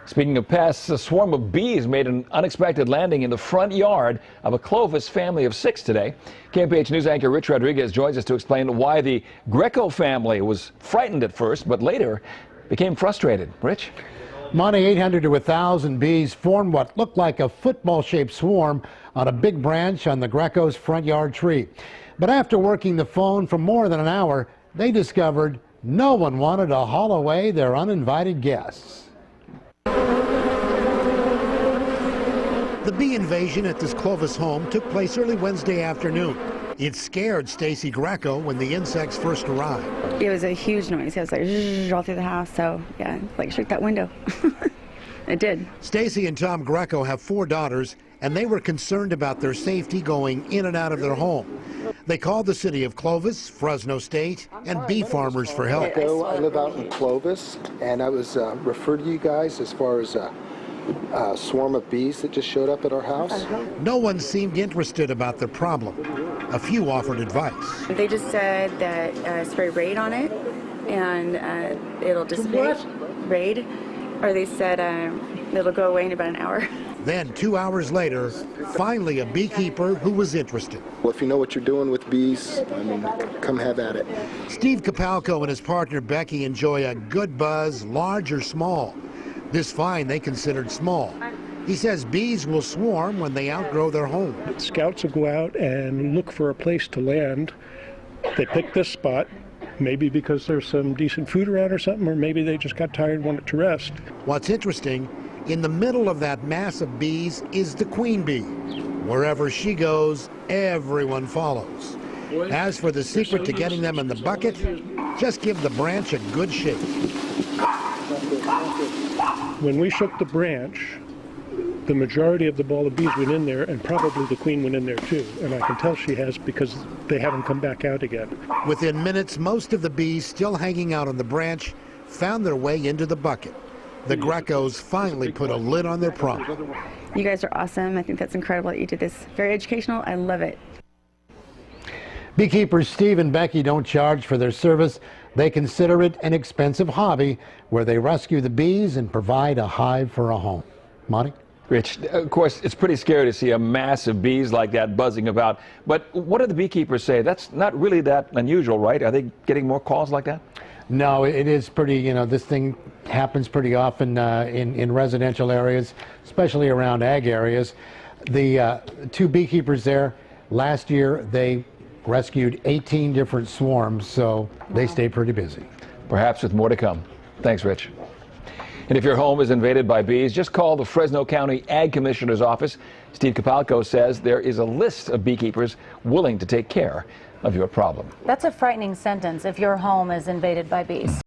Speaking of pests, a swarm of bees made an unexpected landing in the front yard of a Clovis family of 6 today. KMPH News anchor Rich Rodriguez joins us to explain why the Grieco family was frightened at first, but later became frustrated. Rich? Money 800 to 1,000 bees formed what looked like a football-shaped swarm on a big branch on the Grieco's front yard tree. But after working the phone for more than an hour, they discovered no one wanted to haul away their uninvited guests. The bee invasion at this Clovis home took place early Wednesday afternoon. It scared Stacy Grieco when the insects first arrived. It was a huge noise. It was like zzzz all through the house. So yeah, like shook that window. It did. Stacy and Tom Grieco have 4 daughters, and they were concerned about their safety going in and out of their home. They called the City of Clovis, Fresno State, and bee farmers for help. I live out in Clovis, and I was referred to you guys as far as a swarm of bees that just showed up at our house. No one seemed interested about the problem. A few offered advice. They just said that spray Raid on it, and it'll dissipate. Raid, or they said it'll go away in about an hour. Then 2 hours later, finally a beekeeper who was interested. Well, if you know what you're doing with bees, I mean, come have at it. Steve Capalco and his partner Becky enjoy a good buzz, large or small. This find they considered small. He says bees will swarm when they outgrow their home. Scouts will go out and look for a place to land. They pick this spot, maybe because there's some decent food around or something, or maybe they just got tired and wanted to rest. What's interesting, in the middle of that mass of bees is the queen bee. Wherever she goes, everyone follows. As for the secret to getting them in the bucket, just give the branch a good shake. When we shook the branch, the majority of the ball of bees went in there, and probably the queen went in there too. And I can tell she has because they haven't come back out again. Within minutes, most of the bees still hanging out on the branch found their way into the bucket. The Griecos finally put a lid on their problem. You guys are awesome. I think that's incredible that you did this. Very educational. I love it. Beekeepers Steve and Becky don't charge for their service. They consider it an expensive hobby where they rescue the bees and provide a hive for a home. Monty? Rich, of course, it's pretty scary to see a mass of bees like that buzzing about. But what do the beekeepers say? That's not really that unusual, right? Are they getting more calls like that? No, it is pretty, this thing happens pretty often in residential areas, especially around ag areas. The 2 beekeepers there, last year they rescued 18 different swarms, so they stay pretty busy. Perhaps with more to come. Thanks, Rich. And if your home is invaded by bees, just call the Fresno County Ag Commissioner's office. Steve Capalco says there is a list of beekeepers willing to take care of your problem. That's a frightening sentence if your home is invaded by bees.